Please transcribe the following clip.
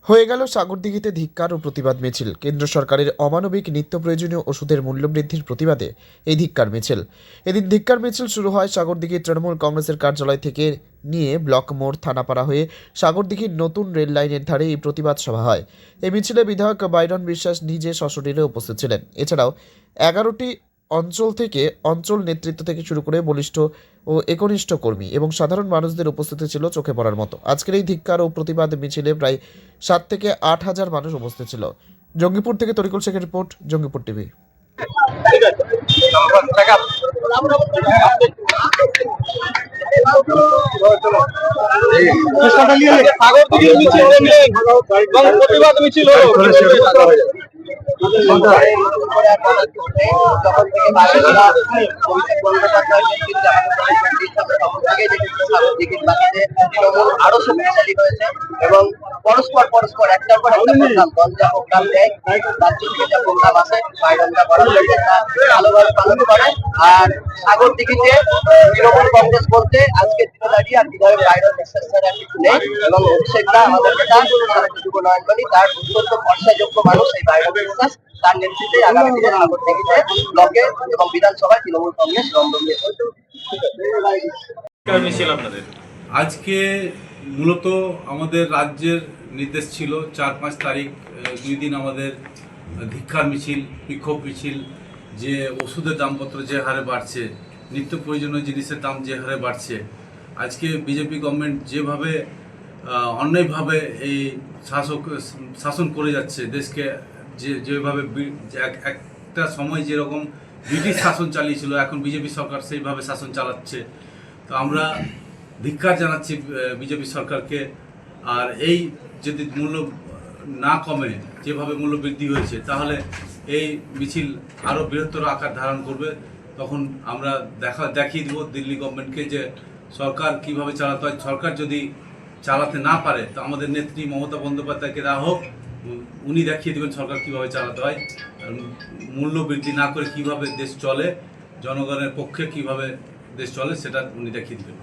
হয়ে গেল সাগরদিঘিতে ধিক্কার ও প্রতিবাদ মিছিল। কেন্দ্র সরকারের অমানবিক নিত্য প্রয়োজনীয় ওষুধের মূল্যবৃদ্ধির প্রতিবাদে এই ধিক্কার মিছিল। এদিন ধিক্কার মিছিল শুরু হয় সাগরদিঘি তৃণমূল কংগ্রেসের কার্যালয় থেকে নিয়ে ব্লক মোড় থানাপাড়া হয়ে সাগরদিঘির নতুন রেল লাইনের ধারে এই প্রতিবাদ সভা হয়। এই মিছিলে বিধায়ক বাইরন বিশ্বাস নিজে সশরীরে উপস্থিত ছিলেন। এছাড়াও 11টি অঞ্চল থেকে অঞ্চল নেতৃত্ব থেকে শুরু করে বলিষ্ঠ ও একনিষ্ঠ কর্মী এবং সাধারণ মানুষদের উপস্থিতি ছিল চোখে পড়ার মতো। আজকের এই ধিক্কার ও প্রতিবাদ মিছিলে প্রায় 7 থেকে 8,000 মানুষ উপস্থিত ছিল। জঙ্গিপুর থেকে তরিকুল শেখের রিপোর্ট, জঙ্গিপুর টিভি। প্রতিবাদ মিছিল আরো শক্তিশালী হয়েছে এবং পরস্পর পরস্পর একটার পর একটা প্রোগ্রাম দল যা প্রোগ্রাম দেয় রাজ্য থেকে যা প্রোগ্রাম আছে বাইরনটা করা হয়েছে তা ভালোভাবে পালন করে। আর সাগরদিঘিতে তৃণমূল কংগ্রেস বলতে আজকে দিনে দাঁড়িয়ে আর বিধায়ক বাইরন বিশ্বাস ছাড়া কিছু নেই এবং অভিষেকটা আমাদের নেতা যুব নয়নমণি তার অত্যন্ত ভরসাযোগ্য মানুষ এই বাইরন বিশ্বাস, তার নেতৃত্বে আগামী দিনে সাগরদিঘিতে ব্লকে এবং বিধানসভায় তৃণমূল কংগ্রেস রংরঙিয়ে আজকে মূলত আমাদের রাজ্যের নির্দেশ ছিল 4-5 তারিখ 2 দিন আমাদের ধিক্কার মিছিল, বিক্ষোভ মিছিল। যে ওষুধের দামপত্র যে হারে বাড়ছে, নিত্য প্রয়োজনীয় জিনিসের দাম যে হারে বাড়ছে, আজকে বিজেপি গভর্নমেন্ট যেভাবে অন্যায়ভাবে এই শাসন করে যাচ্ছে দেশকে, যেভাবে একটা সময় যেরকম ব্রিটিশ শাসন চালিয়েছিল, এখন বিজেপি সরকার সেইভাবে শাসন চালাচ্ছে। তো আমরা ধিক্কার জানাচ্ছি বিজেপি সরকারকে। আর এই যদি মূল্য না কমে, যেভাবে মূল্য বৃদ্ধি হয়েছে, তাহলে এই মিছিল আরও বৃহত্তর আকার ধারণ করবে। তখন আমরা দেখিয়ে দেবো দিল্লি গভর্নমেন্টকে যে সরকার কিভাবে চালাতে হয়। সরকার যদি চালাতে না পারে তো আমাদের নেত্রী মমতা বন্দ্যোপাধ্যায়কে দেওয়া হোক, উনি দেখিয়ে দেবেন সরকার কিভাবে চালাতে হয়। মূল্য বৃদ্ধি না করে কিভাবে দেশ চলে, জনগণের পক্ষে কিভাবে দেশ চলে, সেটা উনি দেখিয়ে দেবেন।